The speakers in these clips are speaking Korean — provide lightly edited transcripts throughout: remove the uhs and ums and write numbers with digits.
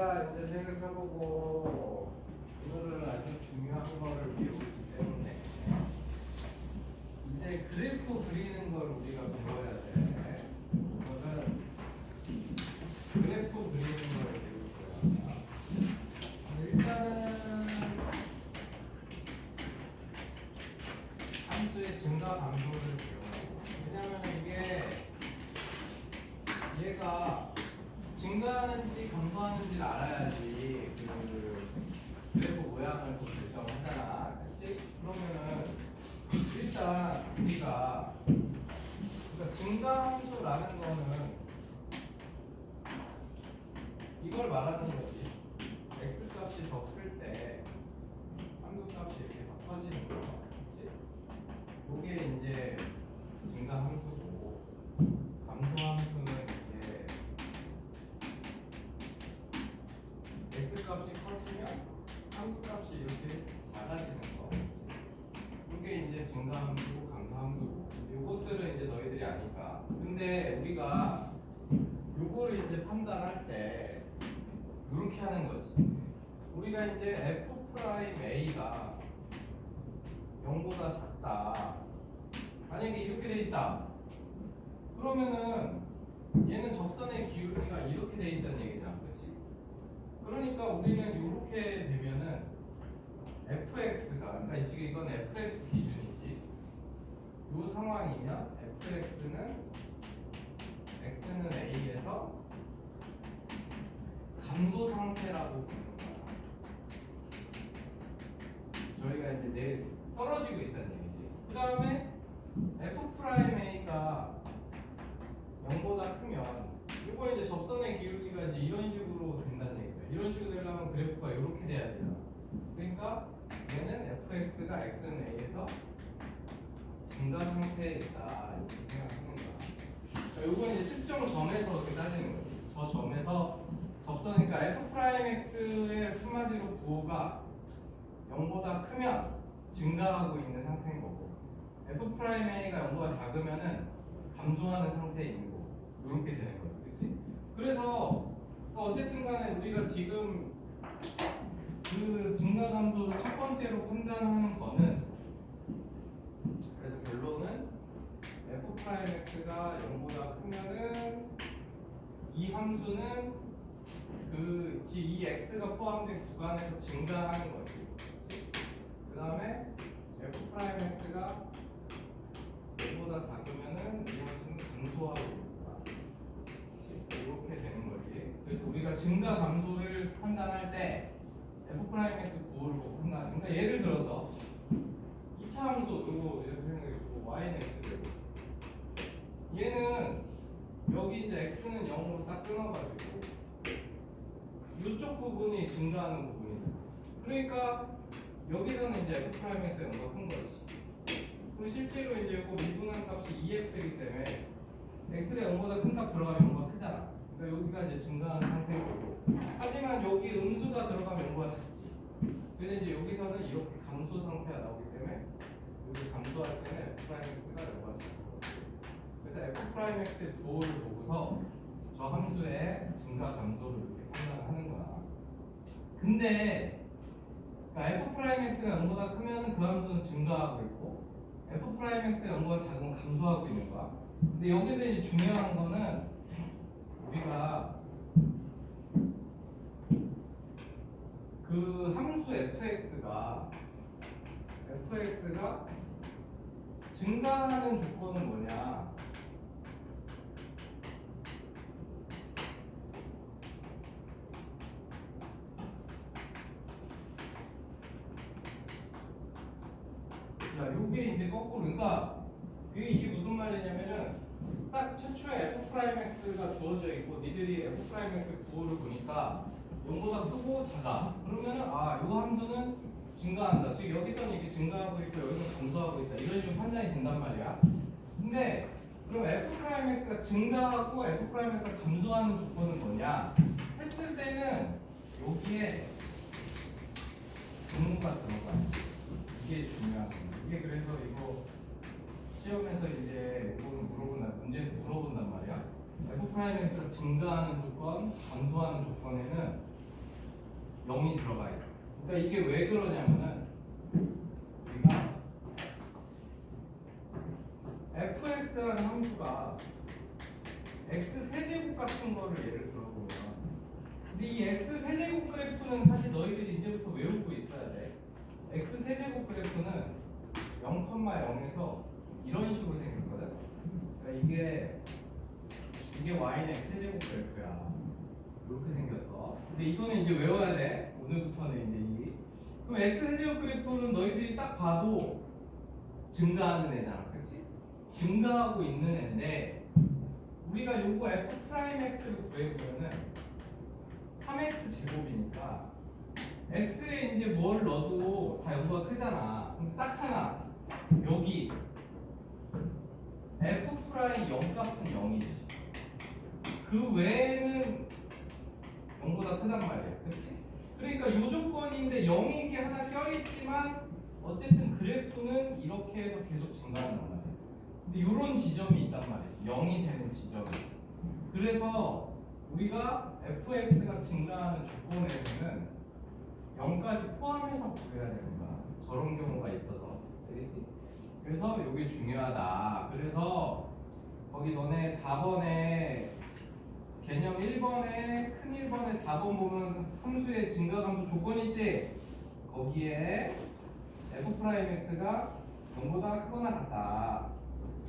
우리가 이제 생각해보고 오늘은 아주 중요한 거를 배우기 때문에 이제 그래프 그리는 걸 우리가 배워야 돼. 이거는 그래프 그리는 걸 배울 거야. 일단은 함수의 증가 감소를 배워요. 왜냐면 이게 얘가 증가하는지 감소하는지를 알아야지 그 그래프 모양을 또 결정하잖아. 그렇지? 그러면은 일단 우리가 그러니까 증가함수라는 거는 이걸 말하는 거지. x 값이 더 클 때 함수 값이 이렇게 막 커지는 거. 그렇지? 요게 이제 증가함수고 감소함수는 이제 x 값이 커지면 함수 값이 이렇게 작아지는 거. 이게 이제 증가함수고 감소함수고. 요것들은 이제 너희들이 아니까. 근데 우리가 요거를 이제 판단할 때 이렇게 하는 거지. 우리가 이제 f 프라임 a가 0보다 작다. 만약에 이렇게 돼 있다. 그러면은 얘는 접선의 기울기가 이렇게 돼 있다는 얘기잖아. 그렇지? 그러니까 우리는 이렇게 되면은 fx가 그러니까 지금 이건 fx 기준이지. 이 상황이면 fx는 x는 a에서 감소 상태라고 부르는 거야. 저희가 이제 내일 떨어지고 있다는 얘기지. 그 다음에 f 프라임 a가 0보다 크면 이거 이제 접선의 기울기가 이제 이런 식으로 된다는 얘기죠. 이런 식으로 되려면 그래프가 이렇게 돼야 되잖아. 그러니까 얘는 fx가 x는 a에서 증가 상태에 있다 이렇게 생각하는 거야. 이건 이제 특정 점에서 이렇게 따지는 거지. 저 점에서 접선 그러니까 f 프라임 x의 한마디로 부호가 0보다 크면 증가하고 있는 상태인 거고 f 프라임 a가 0보다 작으면은 감소하는 상태에 있는 거고 이렇게 되는 거지, 그렇지? 그래서 어쨌든 간에 우리가 지금 그 증가 감소를 첫 번째로 판단하는 거는 그래서 결론은 f 프라임 x가 0보다 크면은 이 함수는 이 x가 포함된 구간에서 증가하는 거지. 그 다음에 f 프라임 x가 0보다 작으면은 이 함수는 감소하고 있다. 이렇게 되는 거지. 그래서 우리가 증가 감소를 판단할 때 f 프라임 x 부호를 보고 판단. 그러니까 예를 들어서 2차 함수 이거 이렇게 생각해보고 y는 x제곱. 얘는 여기 이제 x는 0으로 딱 끊어가지고 이쪽 부분이 증가하는 부분이잖아. 그러니까 여기서는 이제 f 프라임 x가 0보다 큰 거지. 그리고 실제로 이제 그 미분한 값이 2x이기 때문에 x가 0보다 큰 값 들어가면 0보다 크잖아. 그러니까 여기가 이제 증가하는 상태인 거고. 하지만 여기 음수가 들어가면 0보다 작지. 근데 이제 여기서는 이렇게 감소 상태가 나오기 때문에 여기 감소할 때는 f 프라임 x가 0보다 작은 거지. 그래서 f 프라임 x의 부호를 보고서 저 함수의 증가 감소를 이렇게 판단하는 거야. 근데 그러니까 f 프라임 x가 0보다 크면 그 함수는 증가하고 있고 f 프라임 x가 0보다 작으면 감소하고 있는 거야. 근데 여기서 이제 중요한 거는 우리가 그 함수 fx가 증가하는 조건은 뭐냐? 자, 요게 이제 거꾸로 그러니까 이게 무슨 말이냐면은 딱 최초에 f 프라임 x가 주어져 있고 니들이 f 프라임 x 부호를 보니까 0보다 크고 작아. 그러면은 아, 요 함수는 증가한다. 즉 여기서는 이렇게 증가하고 있고 여기서는 감소하고 있다. 이런 식으로 판단이 된단 말이야. 근데 그럼 f 프라임 x가 증가하고 f 프라임 x가 감소하는 조건은 뭐냐? 했을 때는 여기에 분모가 들어가요. 이게 중요한 거예요. 이게 그래서 이거 시험에서 이제 문제 물어본단 말이야. f 프라임 x가 증가하는 조건, 감소하는 조건에는 0이 들어가 있어. 그러니까 이게 왜 그러냐면은 우리가 fx라는 함수가 x 세제곱 같은 거를 예를 들어보면, 근데 이 x 세제곱 그래프는 사실 너희들이 이제부터 외우고 있어야 돼. x 세제곱 그래프는 0,0에서 이런 식으로 생겼거든. 그러니까 이게 y는 x 세제곱 그래프야. 이렇게 생겼어. 근데 이거는 이제 외워야 돼. 오늘부터는 이제 그럼 x 세제곱 그래프는 너희들이 딱 봐도 증가하는 애잖아, 그렇지? 증가하고 있는 애인데 우리가 요거 f 프라임 x를 구해보면은 3x 제곱이니까 x에 이제 뭘 넣어도 다 0보다 크잖아. 그럼 딱 하나 여기 f 프라임 0 값은 0이지. 그 외에는 0보다 크단 말이야, 그렇지? 그러니까 요 조건인데 0이 하나 껴있지만 어쨌든 그래프는 이렇게 해서 계속 증가한단 말이야. 근데 요런 지점이 있단 말이지, 0이 되는 지점이. 그래서 우리가 fx가 증가하는 조건에서는 0까지 포함해서 구해야 되는 거야. 저런 경우가 있어서. 되겠지? 그래서 이게 중요하다. 그래서 거기 너네 4번에 개념 1번에 큰 1번에 4번 보면 함수의 증가감소 조건 있지? 거기에 f'x가 0보다 크거나 같다.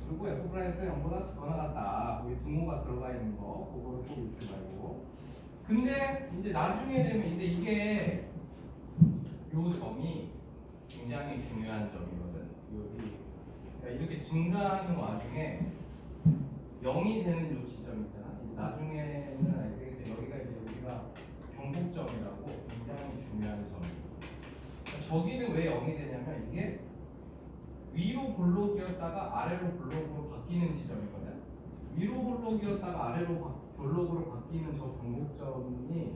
그리고 f'x가 0보다 작거나 같다. 거기 등호가 들어가 있는 거 그거를 꼭 잊지 말고. 근데 이제 나중에 되면 이제 이게 요 점이 굉장히 중요한 점이거든. 여기 그러니까 이렇게 증가하는 와중에 0이 되는 요 지점 있잖아. 이제 나중에는 알겠지. 여기가 이제 우리가 경복점이라고 굉장히 중요한 점이고. 그러니까 저기는 왜 0이 되냐면 이게 위로 볼록이었다가 아래로 볼록으로 바뀌는 지점이거든. 위로 볼록이었다가 아래로 볼록으로 바뀌는 저 경복점이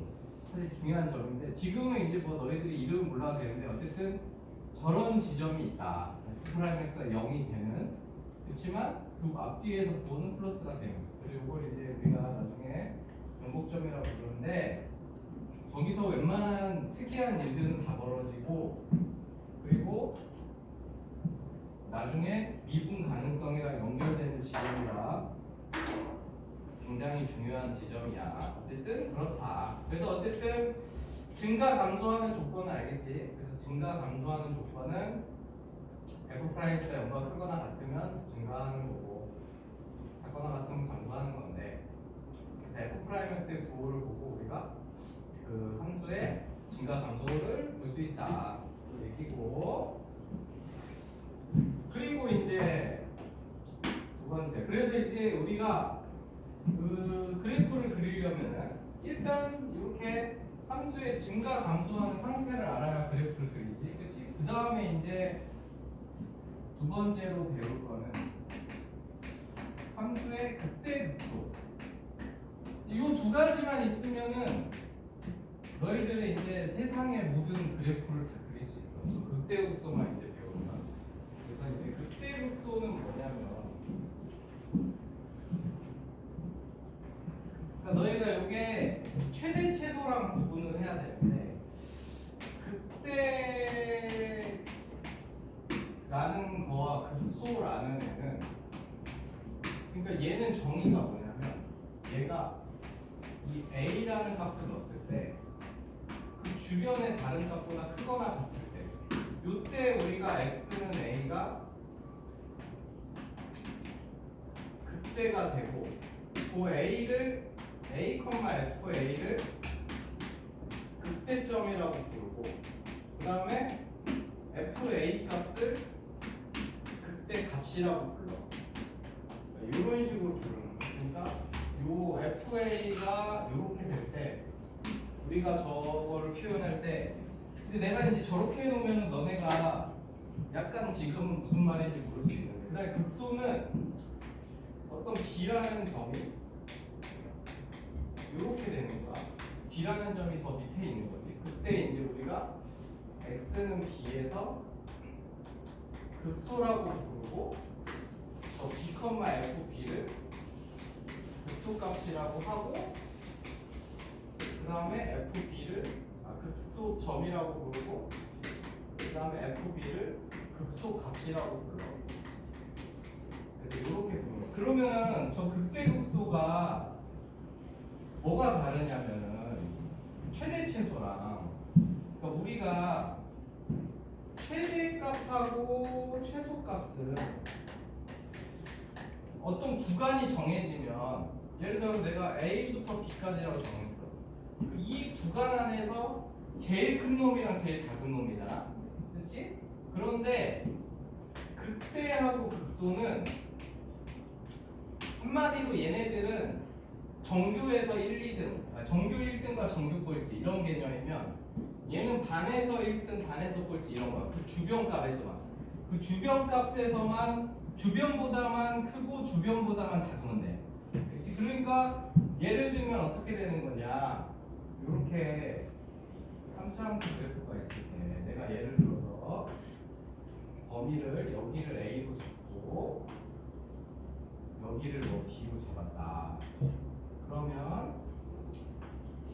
사실 중요한 점인데 지금은 이제 뭐 너희들이 이름은 몰라도 되는데 어쨌든 저런 지점이 있다. 프라임엑스가 0이 되는. 그렇지만 그 앞뒤에서 부호는 플러스가 되는. 그래서 이걸 이제 우리가 나중에 경복점이라고 부르는데 저기서 웬만한 특이한 일들은 다 벌어지고 그리고 나중에 미분 가능성이랑 연결되는 지점이라 굉장히 중요한 지점이야. 어쨌든 그렇다. 그래서 어쨌든 증가 감소하는 조건은 알겠지? 그래서 증가 감소하는 조건은 f'x가 0보다 크거나 같으면 증가하는 거고 작거나 같으면 감소하는 건데 그래서 f'x의 부호를 보고 우리가 그 함수의 증가 감소를 볼 수 있다. 그 얘기고 그리고 이제 두 번째 그래서 이제 우리가 그 그래프를 그리려면은 일단 이렇게 함수의 증가 감소하는 상태를 알아야 그래프를 그리지, 그렇지? 그 다음에 이제 두 번째로 배울 거는 함수의 극대극소. 이 두 가지만 있으면은 너희들의 이제 세상의 모든 그래프를 다 그릴 수 있어. 저 극대극소만 이제 배우면. 그래서 이제 극대극소는 뭐냐면. 그러니까 너희가 이게 최대 최소랑 구분을 해야 되는데 극대라는 거와 극소라는 애는 그러니까 얘는 정의가 뭐냐면 얘가 이 a라는 값을 넣었을 때 그 주변의 다른 값보다 크거나 같을 때 요때 우리가 x는 a가 극대가 되고 그 a를 a,fa를 극대점이라고 부르고 그 다음에 fa 값을 극대 값이라고 불러. 이런 식으로 부르는 거야. 그러니까 요 fa가 이렇게 될 때 우리가 저거를 표현할 때 근데 내가 이제 저렇게 해놓으면 너네가 약간 지금은 무슨 말인지 모를 수 있는데 그다음에 극소는 어떤 b라는 점이 이렇게 되는 거야. b라는 점이 더 밑에 있는 거지. 그때 이제 우리가 x는 b에서 극소라고 부르고 저 b, fb를 극소값이라고 하고 그 다음에 fb를 극소점이라고 부르고 그 다음에 FB를 극소값이라고 불러. 그래서 이렇게 부르는. 그러면은 저 극대극소가 뭐가 다르냐면은 최대 최소랑, 그러니까 우리가 최대값하고 최소값은 어떤 구간이 정해지면, 예를 들어 내가 A부터 B까지라고 정했어. 이 구간 안에서 제일 큰 놈이랑 제일 작은 놈이잖아, 그렇지? 그런데 극대하고 극소는 한마디로 얘네들은 정규에서 1, 2등, 정규 1등과 정규 꼴찌 이런 개념이면, 얘는 반에서 1등, 반에서 꼴찌 이런 거야. 그 주변값에서만, 그 주변값에서만, 주변보다만 크고 주변보다만 작으면 돼. 그렇지? 그러니까 예를 들면 어떻게 되는 거냐, 이렇게 3차함수 그래프가 있을 때 내가 예를 들어서 범위를 여기를 A로 잡고 여기를 뭐 B로 잡았다. 그러면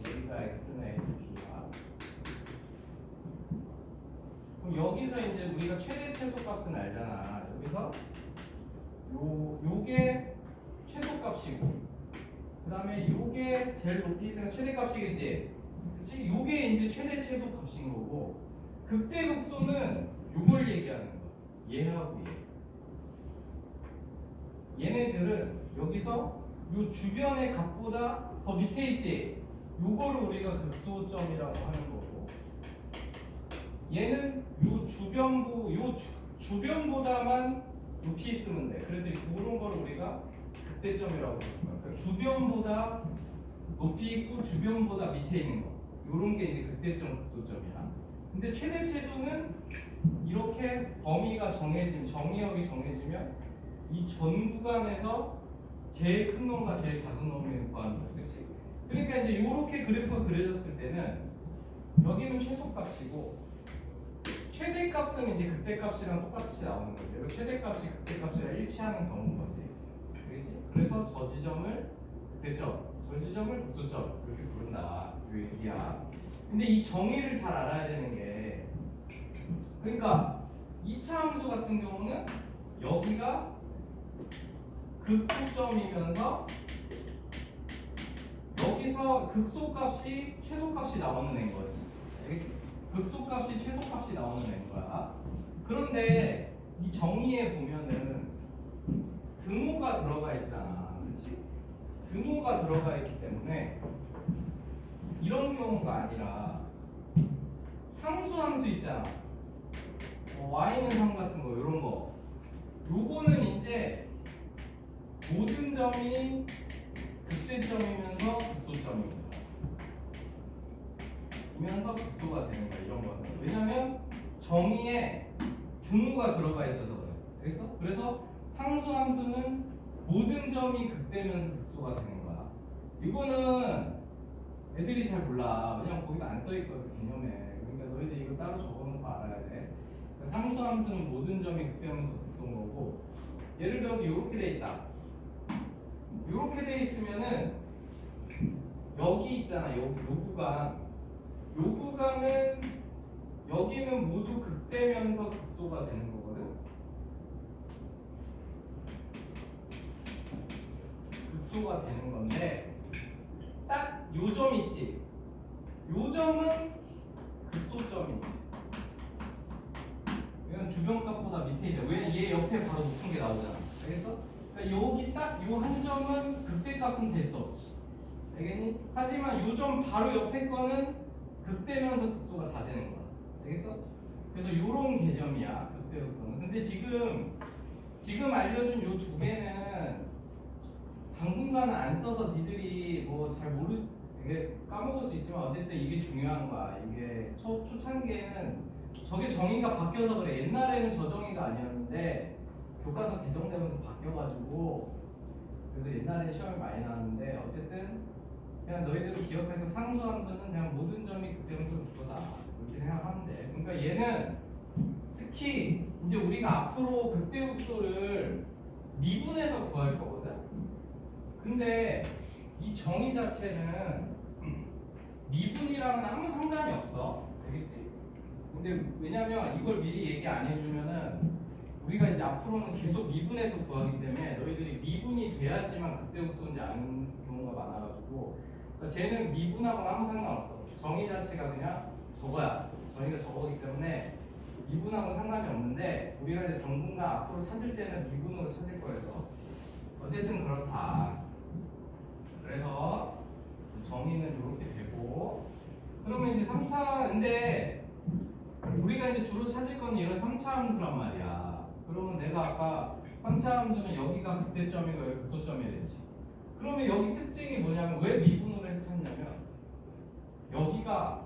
여기가 X는 A, B야. 그럼 여기서 이제 우리가 최대 최소값은 알잖아. 여기서 요게 최소값이고, 그 다음에 요게 제일 높이 있으니까 최대값이겠지. 그치? 요게 이제 최대 최소값인 거고, 극대극소는 요걸 얘기하는 거야. 얘하고 얘. 얘네들은 여기서 요 주변의 값보다 더 밑에 있지. 요거를 우리가 극소점이라고 하는 거고, 얘는 요 주변부, 주변보다만 높이 있으면 돼. 그래서 이런 거를 우리가 극대점이라고 부르는 거야. 그러니까 주변보다 높이 있고 주변보다 밑에 있는 거, 요런 게 이제 극대점, 극소점이야. 근데 최대 최소는 이렇게 범위가 정해지면, 정의역이 정해지면 이 전 구간에서 제일 큰 놈과 제일 작은 놈을 구하는 거야. 그렇지? 그러니까 이제 이렇게 그래프가 그려졌을 때는 여기는 최소값이고, 최대값은 이제 극대값이랑 똑같이 나오는 거죠. 여기 최대값이 극대값이랑 일치하는 경우인 거지. 그렇지? 그래서 저 지점을 극대점, 저 지점을 극소점 이렇게 부른다. 이 얘기야. 근데 이 정의를 잘 알아야 되는 게, 그러니까 2차 함수 같은 경우는 여기가 극소점이면서 여기서 극소값이 최소값이 나오는 애인 거지. 알겠지? 극소값이 최소값이 나오는 애인 거야. 그런데 이 정의에 보면은 등호가 들어가 있잖아. 그렇지? 등호가 들어가 있기 때문에 이런 경우가 아니라 상수함수 있잖아. y는 3 같은 거, 이런 거. 요거는 이제 모든 점이 극대점이면서 극소점입니다. 이면서 극소가 되는 거야, 이런 거는. 왜냐면 정의에 등호가 들어가 있어서 그래. 그래서 상수함수는 모든 점이 극대면서 극소가 되는 거야. 이거는 애들이 잘 몰라. 왜냐면 거기도 안 써있거든, 개념에. 그러니까 너희들 이거 따로 적어놓고 알아야 돼. 그러니까 상수함수는 모든 점이 극대면서 극소인 거고, 예를 들어서 이렇게 돼 있다. 이렇게 돼 있으면은 여기 있잖아. 요 구간. 요 구간은 여기는 모두 극대면서 극소가 되는 거거든. 극소가 되는 건데, 딱 요 점 있지. 요 점은 극소점이지. 이건 주변값보다 밑에 있죠. 왜? 얘 옆에 바로 높은 게 나오잖아. 알겠어? 그러니까 여기 딱 요 한 점은 극대값은 될 수 없지. 알겠니? 하지만 요 점 바로 옆에 거는 극대면서 극소가 다 되는 거야. 알겠어? 그래서 요런 개념이야, 극대 극소는. 근데 지금 알려준 요 두 개는 당분간은 안 써서 니들이 뭐 잘 이게 까먹을 수 있지만 어쨌든 이게 중요한 거야. 이게 초창기에는 저게 정의가 바뀌어서 그래. 옛날에는 저 정의가 아니었는데 교과서 개정되면서 바뀌어가지고, 그래서 옛날에 시험이 많이 나왔는데, 어쨌든 그냥 너희들은 기억해서 상수함수는 그냥 모든 점이 극대면서 극소다 이렇게 생각하면 돼. 그러니까 얘는 특히 이제 우리가 앞으로 극대극소를 미분해서 구할 거거든. 근데 이 정의 자체는 미분이랑은 아무 상관이 없어. 되겠지? 근데 왜냐면 이걸 미리 얘기 안 해주면은 우리가 이제 앞으로는 계속 미분에서 구하기 때문에 너희들이 미분이 돼야지만 극대극소인지 아는 경우가 많아가지고 그러니까 쟤는 미분하고는 아무 상관없어. 정의 자체가 그냥 저거야. 정의가 저거기 때문에 미분하고는 상관이 없는데 우리가 이제 당분간 앞으로 찾을 때는 미분으로 찾을 거여서 어쨌든 그렇다. 그래서 정의는 이렇게 되고 그러면 이제 3차 근데 우리가 이제 주로 찾을 건 이런 3차 함수란 말이야. 그러면 내가 아까 3차 함수는 여기가 극대점이고 여기 극소점이 됐지. 그러면 여기 특징이 뭐냐면 왜 미분으로 해서 찾냐면 여기가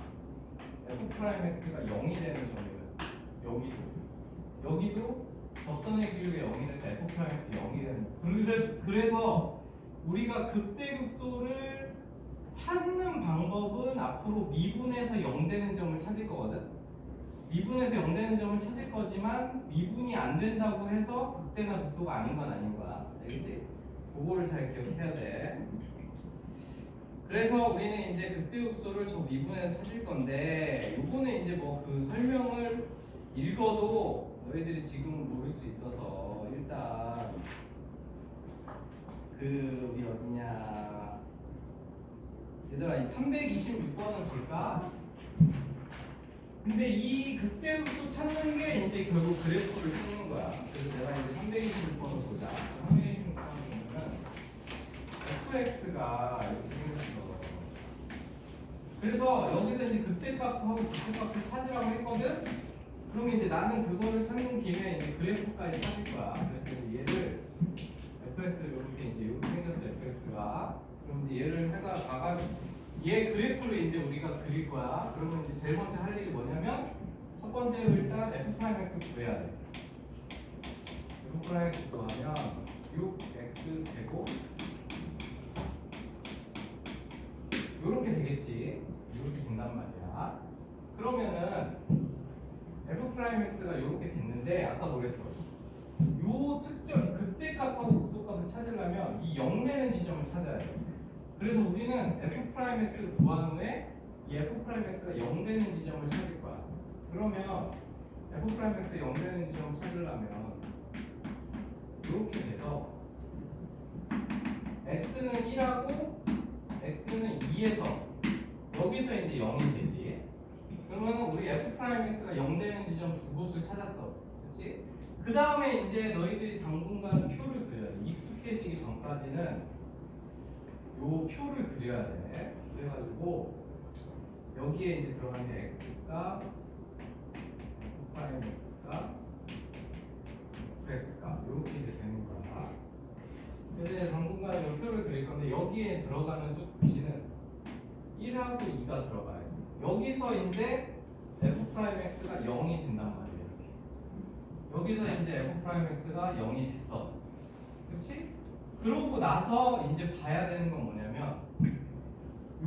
f'x가 0이 되는 점이거든. 여기도 접선의 기울기가 0이라서 f'x가 0이 되는. 그래서 우리가 극대극소를 찾는 방법은 앞으로 미분에서 0 되는 점을 찾을 거거든. 미분에서 0 되는 점을 찾을 거지만 미분이 안 된다고 해서 극대나 극소가 아닌 건 아닌 거야. 알겠지? 그거를 잘 기억해야 돼. 그래서 우리는 이제 극대극소를 저 미분에서 찾을 건데 요거는 이제 뭐 그 설명을 읽어도 너희들이 지금 모를 수 있어서 일단 그 우리 어디냐 얘들아 이 326번을 볼까? 근데 이 극대극소 찾는 게 이제 결국 그래프를 찾는 거야. 그래서 내가 이제 326번을 보자. 326번을 보면은 fx가 이렇게 생겼어. 그래서 여기서 이제 극대값하고 극소값을 찾으라고 했거든. 그럼 이제 나는 그거를 찾는 김에 이제 그래프까지 찾을 거야. 그래서 얘를 fx를 이렇게 생겼어. fx가. 그럼 이제 얘를 가가지고 얘 그래프를 이제 우리가 그릴 거야. 그러면 이제 제일 먼저 할 일이 뭐냐면 첫 번째로 일단 f'x 구해야 돼. f'x 구하면 6x 제곱 요렇게 되겠지. 이렇게 된단 말이야. 그러면은 f'x가 이렇게 됐는데 아까 뭐랬어? 요 특정 극대값하고 극소값을 찾으려면 이 0 되는 지점을 찾아야 돼. 그래서 우리는 f'x를 구한 후에 이 f'x가 0 되는 지점을 찾을 거야. 그러면 f'x가 0 되는 지점을 찾으려면 이렇게 돼서 x는 1하고 x는 2에서 여기서 이제 0이 되지. 그러면 우리 f'x가 0 되는 지점 두 곳을 찾았어. 그렇지? 그 다음에 이제 너희들이 당분간 표를 그려야 돼. 익숙해지기 전까지는 요 표를 그려야 돼. 그래가지고 여기에 이제 들어가는 게 x가 f'x가 fx가 이렇게 이제 되는 거야. 이제 당분간 요 표를 그릴 건데 여기에 들어가는 수치는 1하고 2가 들어가요. 여기서 이제 f'x가 0이 된단 말이에요. 이렇게. 여기서 이제 f'x가 0이 됐어. 그렇지? 그러고 나서 이제 봐야 되는 건 뭐냐면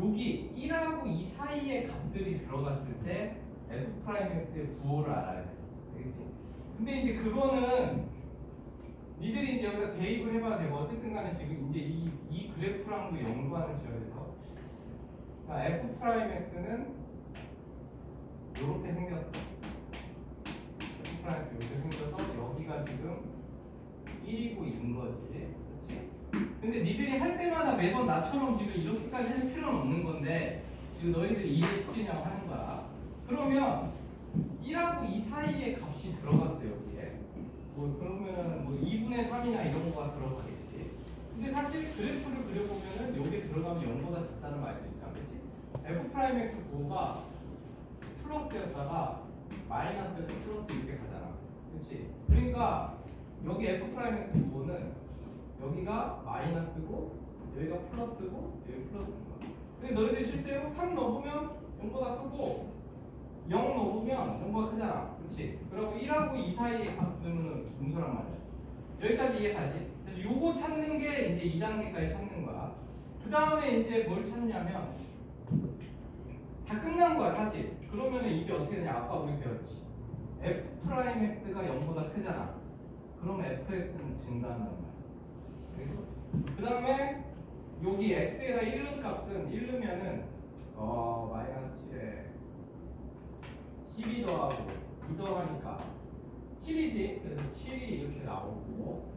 여기 1하고 2 사이에 값들이 들어갔을 때 f'x의 부호를 알아야 돼. 그렇지? 근데 이제 그거는 니들이 이제 여기다 대입을 해봐야 되고 어쨌든 간에 지금 이제 이 그래프랑도 연관을 지어야 돼서 그러니까 f'x는 이렇게 생겼어. f'x 이렇게 생겨서 여기가 지금 1이고 2인 거지. 그렇지? 근데 니들이 할 때마다 매번 나처럼 지금 이렇게까지 할 필요는 없는 건데 지금 너희들이 이해시키냐고 하는 거야. 그러면 1하고 2 사이에 값이 들어갔어 여기에. 뭐 그러면 뭐 2분의 3이나 이런 거가 들어가겠지. 근데 사실 그래프를 그려보면은 여기에 들어가면 0보다 작다는 걸 알 수 있잖아. 그렇지? f'x 부호가 플러스였다가 마이너스였다 플러스 이렇게 가잖아. 그렇지? 그러니까 여기 f'x 부호는 여기가 마이너스고 여기가 플러스고 여기 플러스인 거야. 근데 너희들 실제로 3 넣어보면 0보다 크고 0 넣어보면 0보다 크잖아. 그렇지? 그리고 1하고 2 사이에 값들은 분수란 말이야. 여기까지 이해가지? 그래서 요거 찾는 게 이제 2단계까지 찾는 거야. 그 다음에 이제 뭘 찾냐면 다 끝난 거야 사실. 그러면은 이게 어떻게 되냐? 아까 우리 배웠지. f'x가 0보다 크잖아. 그럼 fx는 증가한단 말이야. 그래서 그 다음에 여기 x에다 1는 값은 1넣으면은 마이너스 7에 12 더하고 2 더하니까 7이지. 그래서 7이 이렇게 나오고,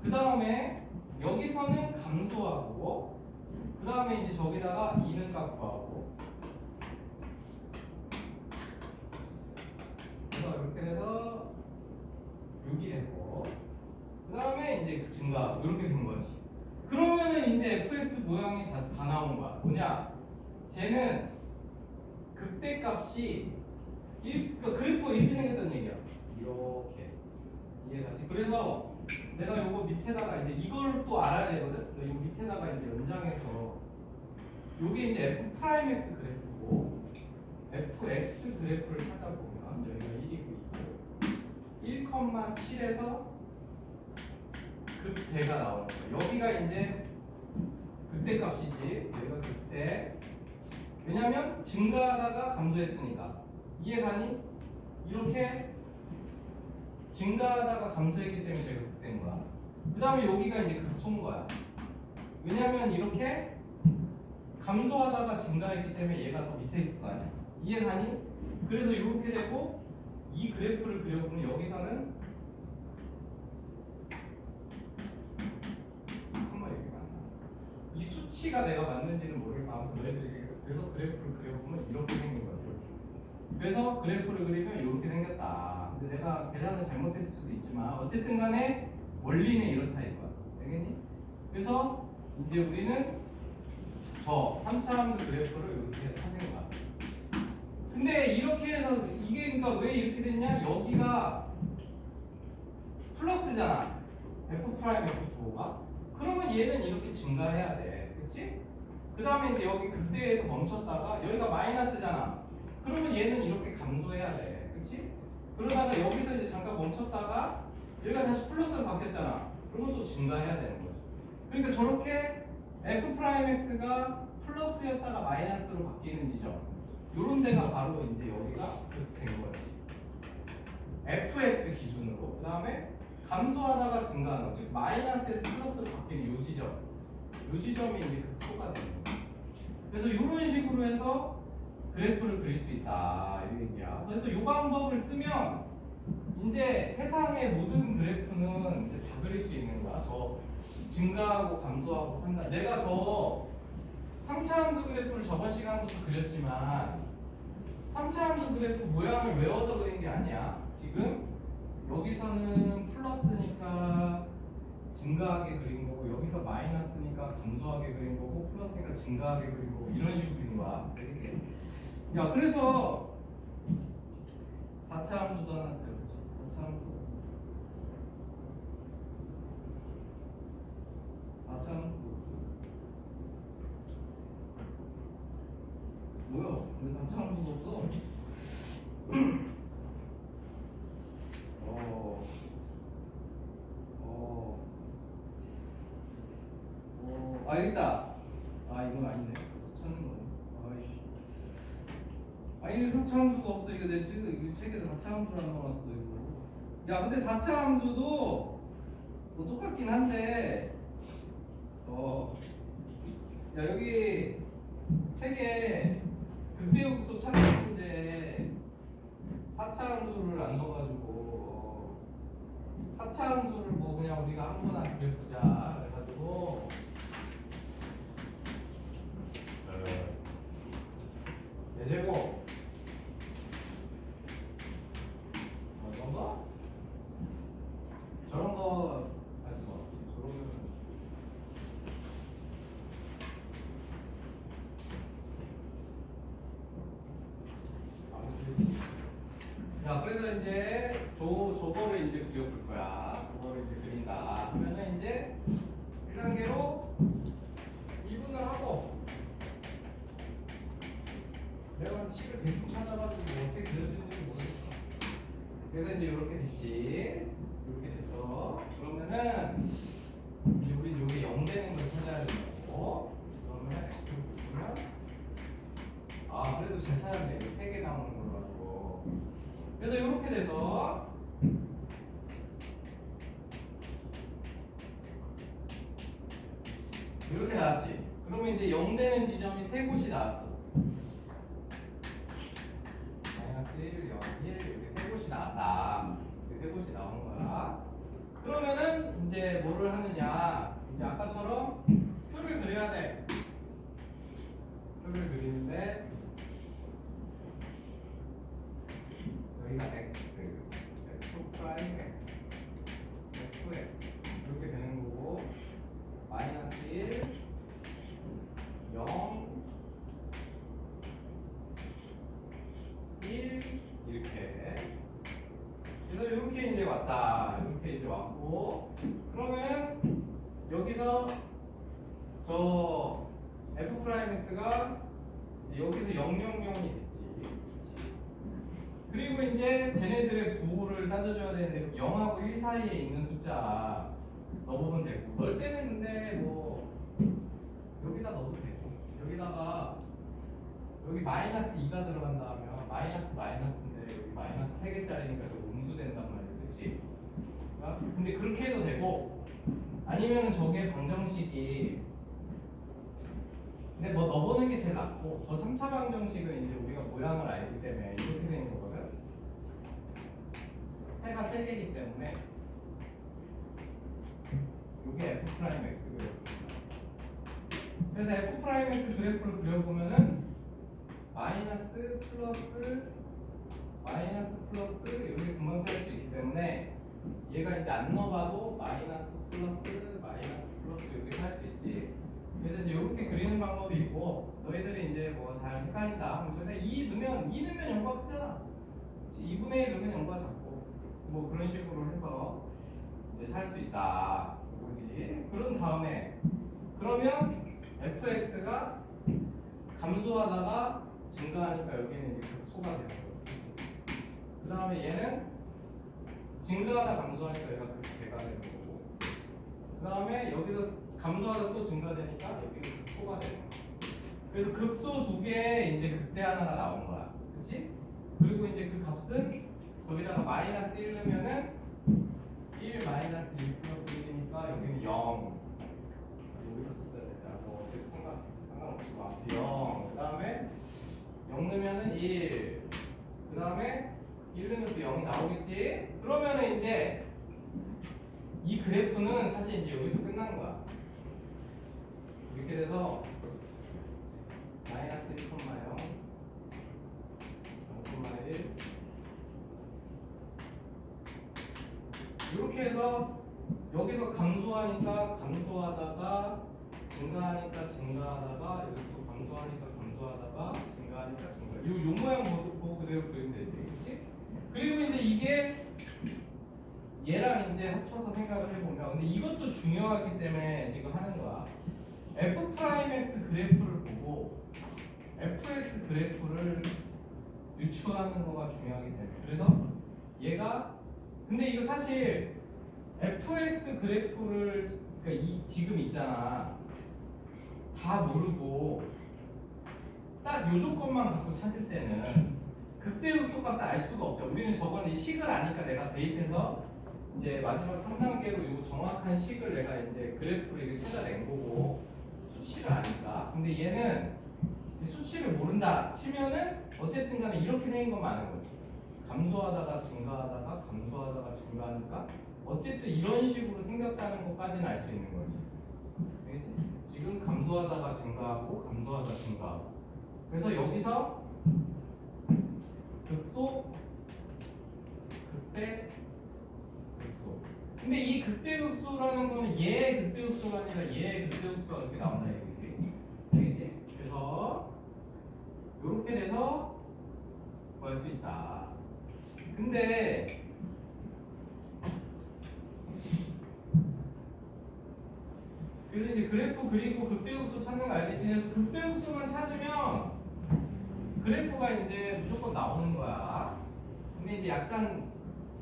그 다음에 여기서는 감소하고, 그 다음에 이제 저기다가 2는 값 구하고, 그래서 이렇게 돼서 6이 되고, 그 다음에 이제 증가 이렇게 된 거지. 그러면은 이제 fx 모양이 다 나온 거야. 뭐냐? 쟤는 극대값이 그러니까 그래프가 이렇게 생겼다는 얘기야. 이렇게 이해가지? 그래서 내가 요거 밑에다가 이제 이걸 또 알아야 되거든. 요 밑에다가 이제 연장해서 요게 이제 f 프라임 x 그래프고 fx 그래프를 찾아보면 여기가 1이고 1,7에서 극대가 나오는 거야. 여기가 이제 극대값이지. 여기가 극대. 왜냐면 증가하다가 감소했으니까. 이해가니? 이렇게 증가하다가 감소했기 때문에 저희가 극대인 거야. 그 다음에 여기가 이제 극소인 거야. 왜냐면 이렇게 감소하다가 증가했기 때문에 얘가 더 밑에 있을 거 아니야. 이해가니? 그래서 이렇게 되고, 이 그래프를 그려보면 여기서는 이 수치가 내가 맞는지는 모르겠고, 아무튼 너희들이 그래서 그래프를 그려보면 이렇게 생긴 거야. 이렇게. 그래서 그래프를 그리면 이렇게 생겼다. 근데 내가 계산을 잘못했을 수도 있지만 어쨌든 간에 원리는 이렇다 이거야. 알겠니? 그래서 이제 우리는 저 3차 함수 그래프를 이렇게 찾은 거야. 근데 이렇게 해서 이게 그러니까 왜 이렇게 됐냐? 여기가 플러스잖아. f 프라임 x 부호가. 그러면 얘는 이렇게 증가해야 돼. 그치? 그 다음에 이제 여기 극대에서 멈췄다가 여기가 마이너스잖아. 그러면 얘는 이렇게 감소해야 돼. 그치? 그러다가 여기서 이제 잠깐 멈췄다가 여기가 다시 플러스로 바뀌었잖아. 그러면 또 증가해야 되는 거죠. 그러니까 저렇게 f 프라임 x가 플러스였다가 마이너스로 바뀌는 지점. 요런 데가 바로 이제 여기가 그렇게 된 거지. fx 기준으로. 그 다음에 감소하다가 증가하는 거, 즉 마이너스에서 플러스로 바뀌는 요 지점. 요 지점이 이제 극소가 되는 거야. 그래서 이런 식으로 해서 그래프를 그릴 수 있다 이 얘기야. 그래서 이 방법을 쓰면 이제 세상의 모든 그래프는 이제 다 그릴 수 있는 거야. 저 증가하고 감소하고 한다. 내가 저 3차 함수 그래프를 저번 시간부터 그렸지만 3차 함수 그래프 모양을 외워서 그린 게 아니야. 지금 여기서는 플러스니까 증가하게 그린 거고, 여기서 마이너스니까 감소하게 그린 거고, 플러스니까 증가하게 그린 거고, 이런 식으로 그린 거야. 알겠지? 야, 그래서 4차 함수도 하나 그려보자. 4차 함수. 4차 함수. 뭐야? 왜 4차 함수가 없어? 여기 있다. 이건 아니네. 찾는 거네. 아이씨. 이게 4차 함수가 없어. 이거 내 책에서 4차 함수를 안 넣어놨어, 이거. 야, 근데 4차 함수도 뭐 똑같긴 한데, 야, 여기 책에 극대역수 찾는 문제 4차 함수를 안 넣어가지고, 4차 함수를 뭐 그냥 우리가 아무거나 그려보자. 그래가지고, 예제곱 이런 거? 저런 거 알 수가 없어. 저런 그렇지. 야, 그래서 이제 저거를 이제 그려볼 거야. 저거를 이제 그린다. 그러면은 이제 1단계로 1분을 하고, 내가 식을 대충 찾아가지고 뭐 어떻게 그려지는지 모르겠어. 그래서 이제 이렇게 됐지. 이렇게 돼서 그러면은 이제 우리 여기 0 되는 걸 찾아야 된다고. 그러면 x를 보면 그래도 잘 찾았네. 3개 나오는 걸로 가지고. 그래서 이렇게 돼서 이렇게 나왔지. 그러면 이제 0 되는 지점이 3곳이 나왔어. 1, 0, 1 이렇게 세 곳이 나왔다. 이렇게 세 곳이 나온 거야. 그러면은 이제 뭐를 하느냐? 이제 아까처럼 표를 그려야 돼. 표를 그리는데 여기가 x, f 프라임 x, fx 이렇게 되는 거고 마이너스 1, 0, 1 이렇게. 그래서 이렇게 이제 왔다. 이렇게 이제 왔고 그러면 여기서 저 f 프라임 x가 여기서 0, 0, 0이 됐지. 그리고 이제 쟤네들의 부호를 따져줘야 되는데 0하고 1 사이에 있는 숫자 넣어보면 되고 넣을 때는 근데 뭐 여기다 넣어도 되고 여기다가 여기 마이너스 2가 들어간다면 마이너스 마이너스인데 여기 마이너스 3개짜리니까 저거 음수된단 말이야. 그치? 근데 그렇게 해도 되고 아니면은 저게 방정식이 근데 뭐 넣어보는 게 제일 낫고 저 3차 방정식은 이제 우리가 모양을 알기 때문에 이렇게 생긴 거거든. 해가 3개이기 때문에 이게 f 프라임 x 그래프입니다. 그래서 f 프라임 x 그래프를 그려보면은 마이너스 플러스 이렇게 금방 찾을 수 있기 때문에 얘가 이제 안 넣어봐도 마이너스 플러스 이렇게 할 수 있지. 그래서 이제 이렇게 그리는 방법이 있고 너희들이 이제 뭐 잘 헷갈린다 하면 근데 2 넣으면 0과 같잖아. 2분의 1 넣으면 0과 같고 뭐 그런 식으로 해서 이제 살 수 있다. 그거지. 그런 다음에 그러면 fx가 감소하다가 증가하니까 여기는 이제 극소가 되는 거지. 그 다음에 얘는 증가하다 감소하니까 얘가 극대가 되는 거고 그 다음에 여기서 감소하다 또 증가되니까 여기는 극소가 되는 거야. 그래서 극소 두 개에 이제 극대 하나가 나온 거야. 그치? 그리고 이제 그 값은 저기다가 마이너스 1 넣으면은 1 마이너스 1 플러스 1이니까 여기는 0. 여기다 썼어야 된다. 뭐 어쨌든 상관없지. 아무튼 0. 그 다음에 0 넣으면은 1. 그 다음에 1 넣으면 또 0이 나오겠지? 그러면은 이제 이 그래프는 사실 이제 여기서 끝난 거야. 이렇게 돼서 마이너스 1,0, 0,1 이렇게 해서 여기서 감소하니까 감소하다가 증가하니까 증가하다가 여기서 감소하니까 감소하다가 증가하니까 증가. 요 모양 보고 그대로 그리면 되지, 그렇지? 그리고 이제 이게 얘랑 이제 합쳐서 생각을 해보면 근데 이것도 중요하기 때문에 지금 하는 거야. f 프라임 x 그래프를 보고 fx 그래프를 유추하는 거가 중요하기 때문에 그래서 얘가 근데 이거 사실 fx 그래프를 그러니까 지금 있잖아 다 모르고 딱 요 조건만 갖고 찾을 때는 극대극소 값을 알 수가 없죠. 우리는 저번에 식을 아니까 내가 대입해서 이제 마지막 3단계로 요 정확한 식을 내가 이제 그래프를 이렇게 찾아낸 거고 수치를 아니까. 근데 얘는 수치를 모른다 치면은 어쨌든 간에 이렇게 생긴 건 많은 거지. 감소하다가 증가하다가 감소하다가 증가하니까 어쨌든 이런 식으로 생겼다는 것까지는 알 수 있는 거지. 알겠지? 지금 감소하다가 증가하고 감소하다가 증가하고 그래서 여기서 극소 극대 극소 근데 이 극대극소라는 거는 얘의 극대극소가 아니라 얘의 극대극소가 이렇게 나온다 얘기지. 알겠지? 그래서 이렇게 돼서 구할 수 있다. 근데 그래서 이제 그래프 그리고 극대극소 찾는 거 알겠지? 그래서 극대극소만 찾으면 그래프가 이제 무조건 나오는 거야. 근데 이제 약간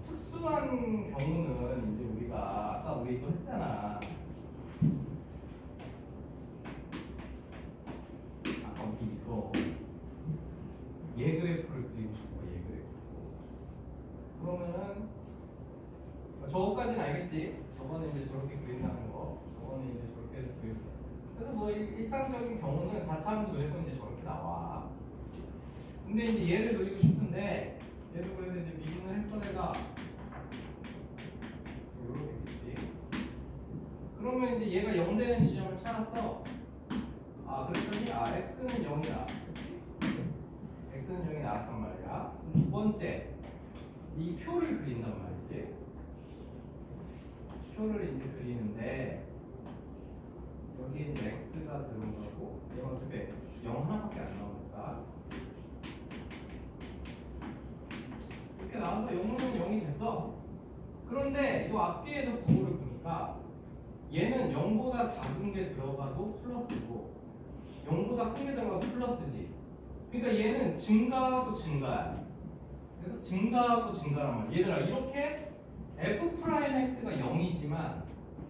특수한 경우는 이제 우리가 아까 우리 이거 했잖아. 아까 우리 이거 얘 그래프를 그리고 싶어. 얘 그래프. 그러면은 저거까지는 알겠지? 저거는 이제 저렇게 그린다는 거. 저거는 이제 저렇게 해서 그리고. 그래서 뭐 일상적인 경우는 4차 함수 외고 이제 저렇게 나와. 근데 이제 얘를 그리고 싶은데 얘도 그래서 이제 미분을 했어 내가 요렇게 됐지. 그러면 이제 얘가 0 되는 지점을 찾았어. 아 그랬더니 x는 0이다. 그치? x는 0이 나왔단 말이야. 그럼 두 번째 이 표를 그린단 말이지. 표를 이제 그리는데 여기 이제 x가 들어온 거고 얘가 어떻게 0 하나밖에 안 나오니까 이렇게 나와서 0은 0이 됐어. 그런데 이 앞뒤에서 부호를 보니까 얘는 0보다 작은 게 들어가도 플러스고 0보다 큰 게 들어가도 플러스지. 그러니까 얘는 증가하고 증가야. 그래서 증가하고 증가란 말이야. 얘들아 이렇게 f'x가 0이지만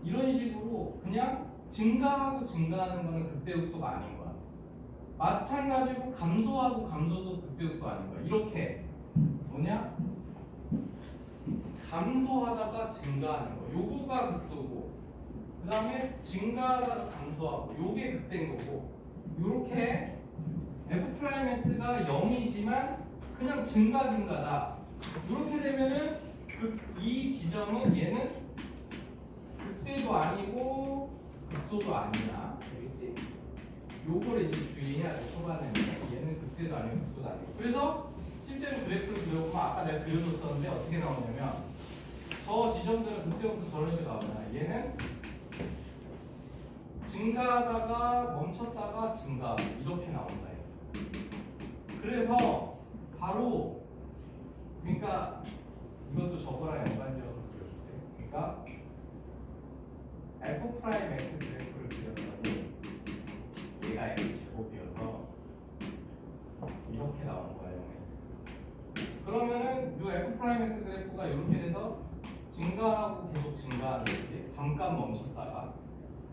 이런 식으로 그냥 증가하고 증가하는 거는 극대극소가 아닌 거야. 마찬가지로 감소하고 감소도 극대극소가 아닌 거야. 이렇게 뭐냐? 감소하다가 증가하는 거. 요거가 극소고 그 다음에 증가하다가 감소하고 요게 극대인 거고 요렇게 f'x가 0이지만 그냥 증가다. 이렇게 되면은 이 지점은 얘는 극대도 아니고 극소도 아니야. 알겠지? 요거를 이제 주의해야 돼. 초반에는 얘는 극대도 아니고 극소도 아니고. 그래서 실제로 그래프를 그려보면 아까 내가 그려줬었는데 어떻게 나오냐면 저 지점들은 극대부터 저런 식으로 나오잖아. 얘는 증가하다가 멈췄다가 증가하고 이렇게 나온다. 그래서 바로 그러니까 이것도 저거랑 연관지어서 그려줄게. 그러니까 f'(x) 그래프를 그렸더니 얘가 x제곱이어서 이렇게 나오는 거야 0에서. 그러면은 이 f'(x) 그래프가 이렇게 돼서 증가하고 계속 증가하는 거지. 잠깐 멈췄다가.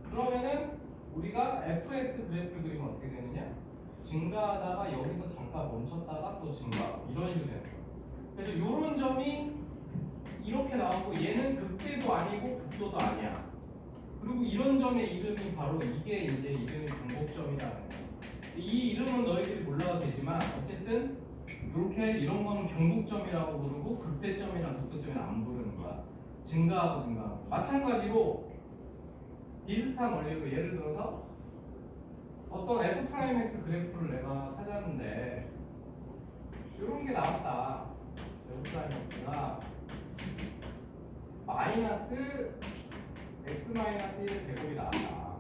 그러면은 우리가 fx 그래프를 그리면 어떻게 되느냐? 증가하다가 여기서 잠깐 멈췄다가 또 증가하고 이런 식으로 되는 거야. 그래서 이런 점이 이렇게 나오고 얘는 극대도 아니고 극소도 아니야. 그리고 이런 점의 이름이 바로 이게 이제 이름이 변곡점이라는 거야. 이 이름은 너희들이 몰라도 되지만 어쨌든 이렇게 이런 거는 변곡점이라고 부르고 극대점이랑 극소점이랑 안 부르는 거야. 증가하고 증가하고. 마찬가지로 비슷한 원리로 예를 들어서 어떤 f'x 그래프를 내가 찾았는데 이런 게 나왔다. f'x가 마이너스 x 마이너스 1의 제곱이 나왔다.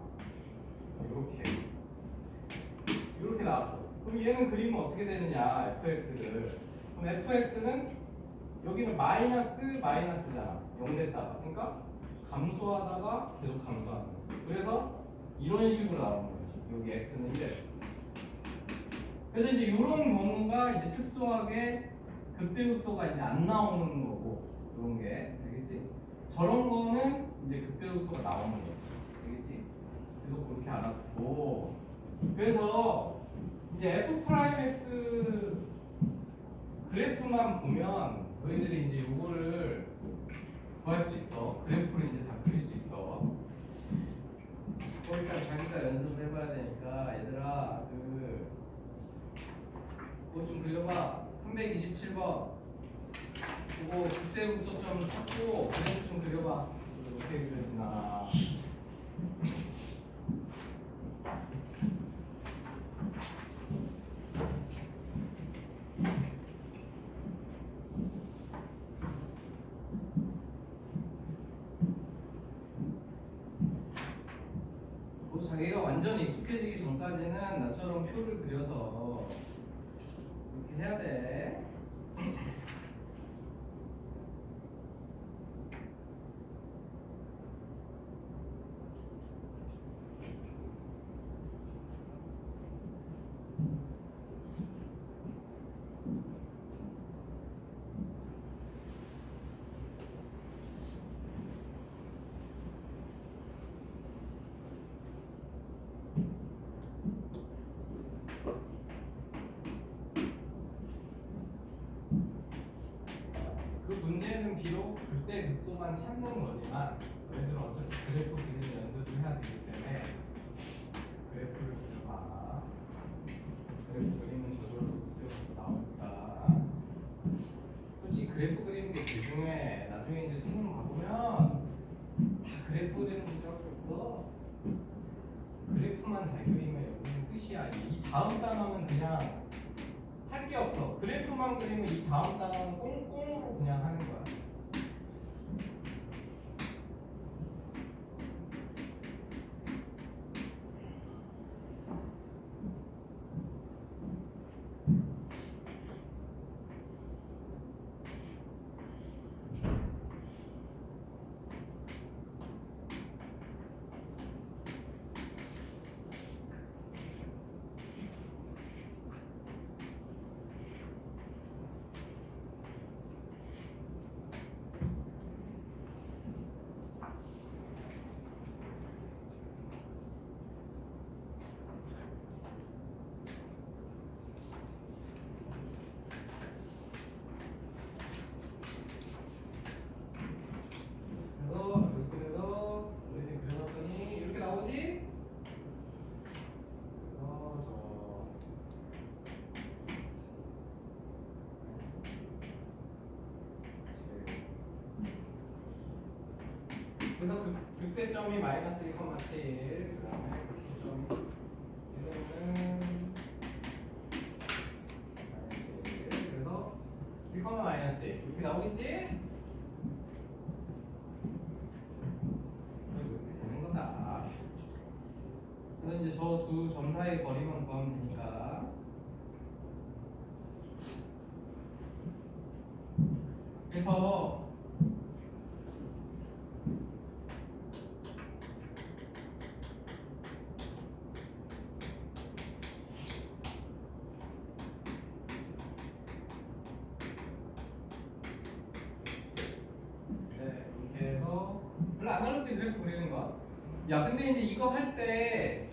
이렇게 나왔어. 그럼 얘는 그리면 어떻게 되느냐? fx를. 그럼 fx는 여기는 마이너스잖아. 0 됐다가. 그러니까 감소하다가 계속 감소하는 거. 그래서 이런 식으로 나오는 거지. 여기 x는 1에. 그래서 이제 이런 경우가 이제 특수하게 극대극소가 이제 안 나오는 거고 이런 게 되겠지. 저런 거는 이제 극대극소가 나오는 거지. 되겠지. 그래서 그렇게 알아두고 그래서 이제 f'x 그래프만 보면 너희들이 이제 요거를 구할 수 있어. 그래프를 이제 다 그릴 수 있어. 일단 자기가 연습을 해봐야 되니까 얘들아 그거 좀 그려봐. 327번 그거 극대극소점 찾고 그래프 좀 그려봐. 어떻게 그려지나. 자기가 완전히 익숙해지기 전까지는 나처럼 표를 그려서 이렇게 해야 돼. 그 문제는 비록 극대극소만 찾는 거지만 너희들은 어차피 그래프 그리는 연습을 해야 되기 때문에 그래프를 그려봐. 그래프 그리면 저절로 극대극소 나오니까. 다음 단어는 그냥 할 게 없어. 그래프만 그리면 이 다음 단어는 꽁꽁으로 그냥 하는 거야. 그래서 너희들이 그려놨더니 이렇게 나오지? 그래서 극대점이 마이너스 1,7, 그 다음에 극소점이 이러면 마이너스 1, 그래서 1, 마이너스 1 이렇게 나오겠지? 이렇게 되는 거다. 그래서 이제 저 두 점 사이의 거리만 구하면 되니까. 그래서 이렇게 해서 별로 안 어렵지 그래프 그리는 거. 야 근데 이제 이거 할 때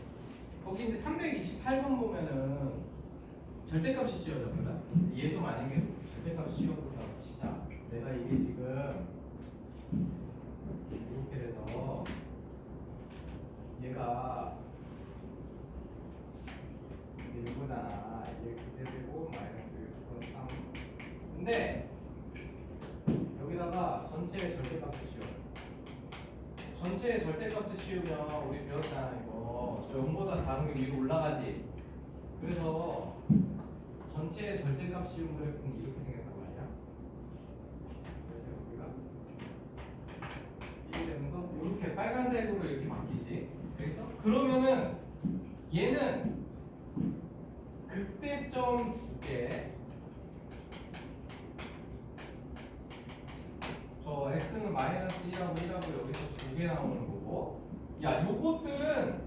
거기 이제 328번 보면은 절대값이 씌워졌거든. 얘도 만약에 절대값 씌워보자고 치자. 내가 이게 지금 이렇게 돼서 얘가 이제 이거잖아. 이게 세제곱 마이너스 x 3. 근데 여기다가 전체의 절대값을 씌웠어. 전체의 절대값을 씌우면 우리 배웠잖아 이거. 저 0보다 작은 게 위로 올라가지. 그래서 전체의 절대값 씌운 그래프는 이렇게 생겼단 말이야. 그래서 여기가 이렇게 되면서 이렇게 빨간색으로 이렇게 바뀌지. 그래서 그러면은 얘는 극대점 두 개. 저 x는 마이너스 1하고 1하고 여기서 두 개 나오는 거고. 야 요것들은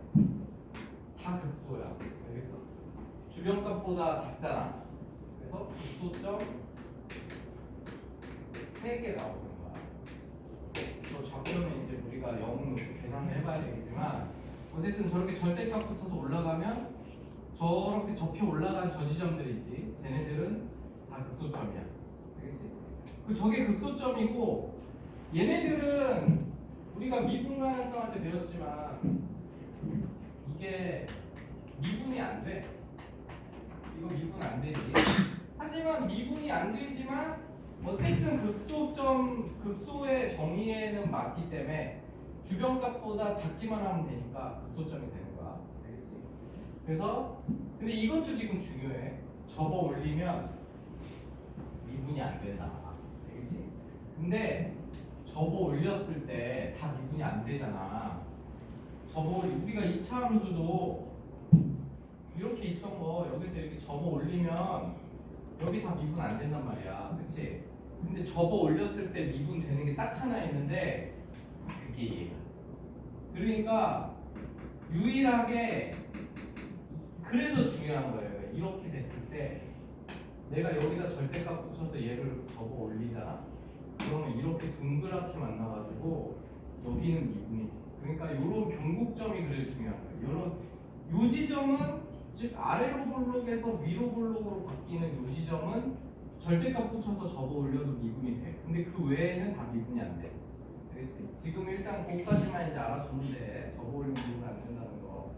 다 극소야. 여기서 주변값보다 작잖아. 그래서 극소점 3개 나오는 거야. 저 좌표는 이제 우리가 0 계산을 해봐야 되겠지만 어쨌든 저렇게 절대값 붙어서 올라가면 저렇게 접혀 올라간 저 지점들 있지. 쟤네들은 다 극소점이야. 되겠지? 그 저게 극소점이고 얘네들은 우리가 미분 가능성 할 때 배웠지만 이게 미분이 안 돼. 이거 미분 안 되지. 하지만 미분이 안 되지만 어쨌든 극소의 정의에는 맞기 때문에 주변값보다 작기만 하면 되니까 극소점이 되는 거야. 알겠지? 그래서 근데 이것도 지금 중요해. 접어 올리면 미분이 안 된다. 알겠지? 근데 접어 올렸을 때 다 미분이 안 되잖아. 우리가 2차 함수도 이렇게 있던 거 여기서 이렇게 접어 올리면 여기 다 미분 안 된단 말이야. 그치? 근데 접어 올렸을 때 미분 되는 게 딱 하나 있는데 그게 얘야. 그러니까 유일하게 그래서 중요한 거예요. 이렇게 됐을 때 내가 여기다 절대값 붙여서 얘를 접어 올리잖아. 그러면 이렇게 동그랗게 만나가지고 여기는 미분이 돼. 그러니까 이런 변곡점이 그래도 중요한 거예요. 요 지점은 즉 아래로 볼록에서 위로 볼록으로 바뀌는 요 지점은 절대값 붙여서 접어 올려도 미분이 돼. 근데 그 외에는 다 미분이 안 돼. 알겠지? 지금 일단 거기까지만 이제 알아줬는데 접어 올리면 미분 안 된다는 거.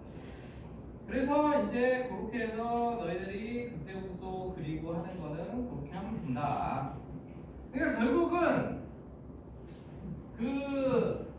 그래서 이제 그렇게 해서 너희들이 극대국소 그리고 하는 거는 그렇게 하면 된다. 그러니까 결국은